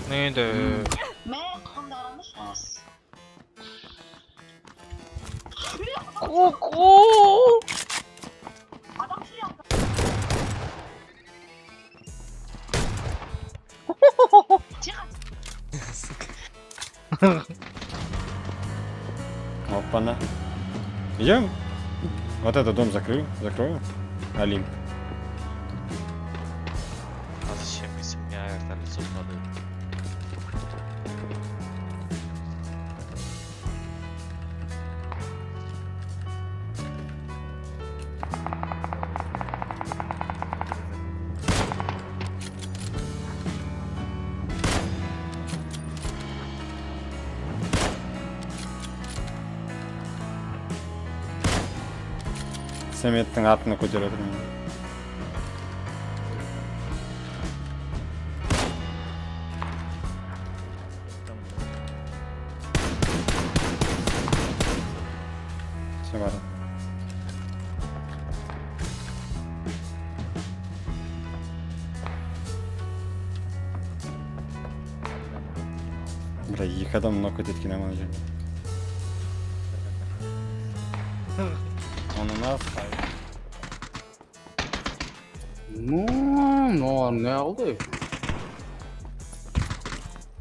Neydi? Men qandalarını şans. Kuku. Adam şey yaptı. Çık. Опа-на. Идем? Вот этот дом закрою. Алим. А зачем, если меня на лицо падает? Саметтің артына көтеріп отырмын. Все бар. Бля, екі адам нокаут еткен аман жерде. Он у нас. Ну, не алды.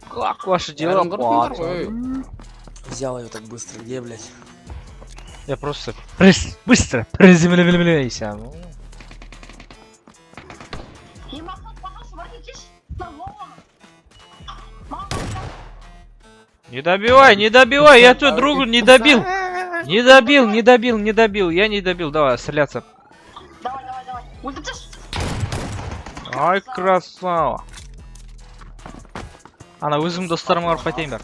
Как ваши дела, пацан? Взял ее так быстро, где, блядь? Я просто быстро приземляйся. Yemaklık bakası var geçiş. Lan oğlum. Не добивай, я тут другу не добил. Не добил, я не добил, давай, стреляться. Давай. Ультачış. Ай, красава. Ана өзім достарыма барып қайтайын бар.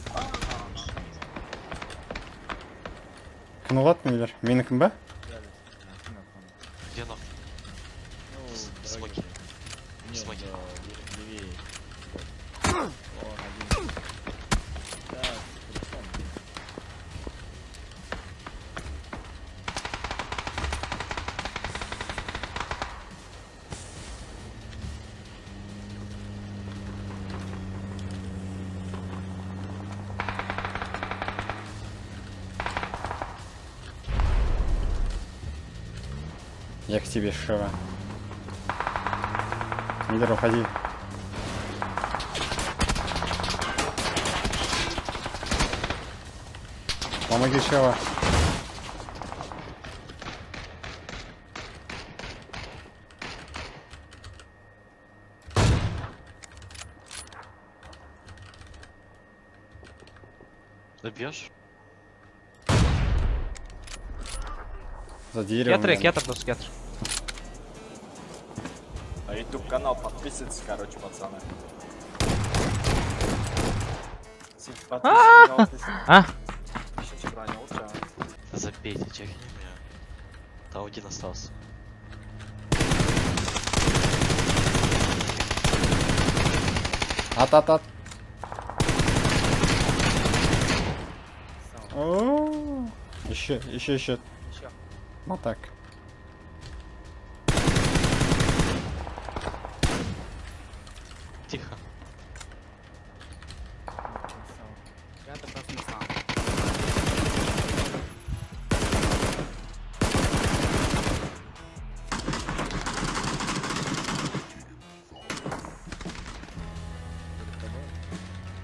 Кім ұғат нелер? Менікім ба? Где нахуй? Смоки. Смоки. Я к тебе, Шева. Мидер, уходи. Помоги, Шева. Добьешь? За деревом. Кетр, просто кетр. На YouTube канал подписывайтесь, короче, пацаны. А? Забейте, чекни меня. Там один остался. Ат. О, еще. Вот так. Тихо.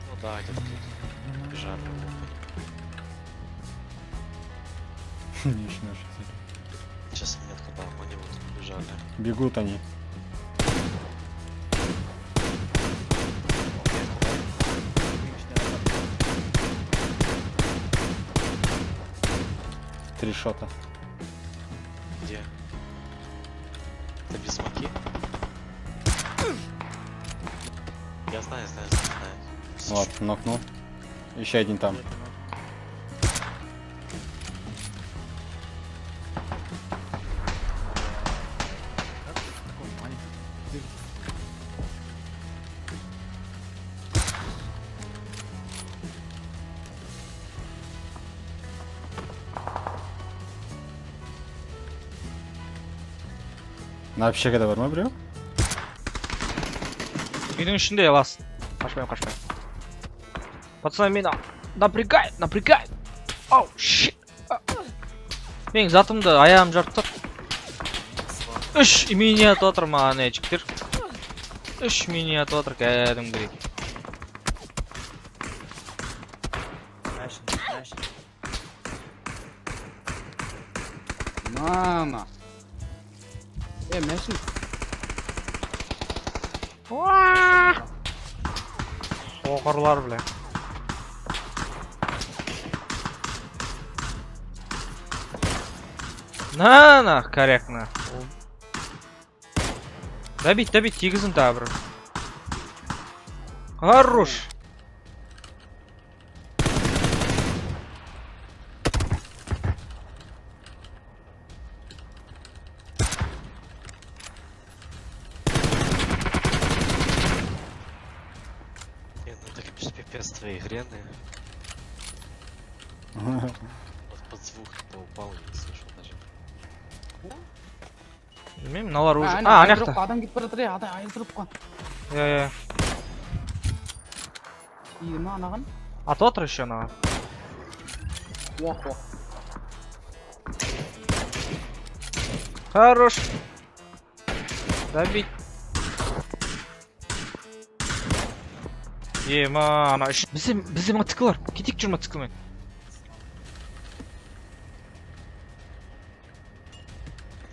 Ну да, где-то тут бежали. Сейчас нет, когда они вот бежали. Бегут они. Три шота. Где? Это без смоки? Я знаю. Вот, нокнул. Еще один там. Вообще когда бар ма біреу? Үйдің ішінде аласың. Қашпаймын. Пацаны, мені напрягает. Оу, щит. Менің затымды аяғым жарып тұр. 3 миниатюр манечіктер. 3 миниатюр кәдімгідей. Мама. Мәшін. Соқырлар, бля. На, корректно. Добить, тигізін тағы бір. Хорош. Не, ну так пипец твои грены. Вот под звук кто упал, не слышал даже. Білмеймін, мыналар уже... ана жақта. Адам кетіп бара жатыр, ай тұрып қой. Иә. Иді ма анаған? Атып отыр еще ана. Уақ. Хорош. Добить. Ема, ана үш... Бізде мотоциклар. Кетейік жүр мотоциклмен.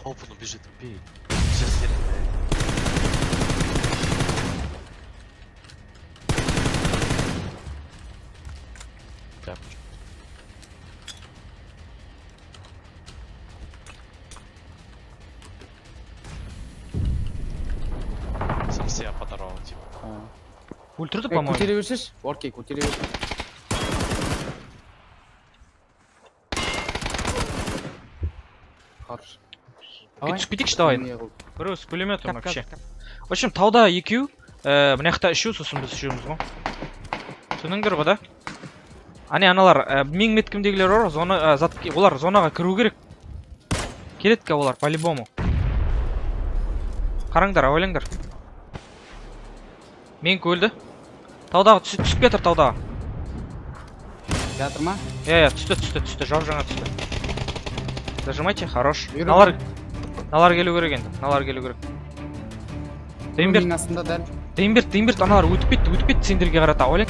Опа, ну бежит, убей. Сейчас стреляет. Прям. Сам себя подорвал, типа. Ультірді, по-моему. Көтере берсеш? Окей, көтере берсеш. Хорош. Түсіп кетейікші, давай. Біреу с пулеметом вообще. В общем, тауда екеу, мына жақта үшеу, сосын біз үшеуміз ғой. Түсініңдер ғой, да? Аналар, менің меткімдегілер олар зонаға кіру керек. Келеді ке олар, по-любому. Қараңдар, ойлаңдар. Менікі өлді. Таудағы түсіп кетір, таудағы. Жатыр ма? Иә, түсті, жау жаңа түсті. Зажимайте, хорош. Үйрі. Налар келу керек енді, налар келу керек. Деймберт, астында дәл. Деймберт, аналар өтіп кетті, сендерге қарата, ойлаң.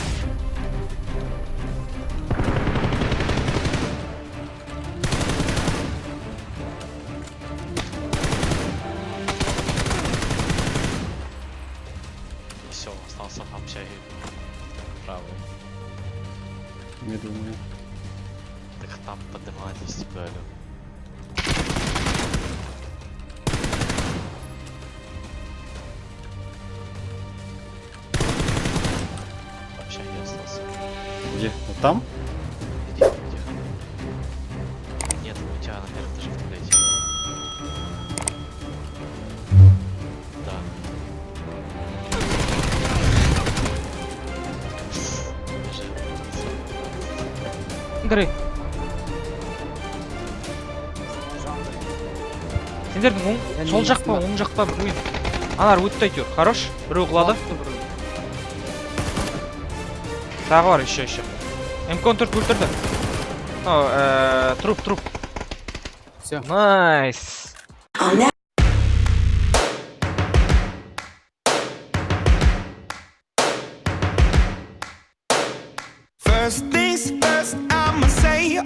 Все, остался в общаге. Правый. Не думаю. Так там поднимайтесь, типа, алё. Вообще я остался. Где? Вот там? Тихо. Нет, у тебя на первом этаже в туалете. Да. Грей. Сендердің сол жақ па, оң жақ па бір ойын. Аналар өтті әйтеуір, хорош. Біреу құлады. Тағы бар, еще. М-14 өлтірді. Труп. Все. Найс. First things first, I'ma say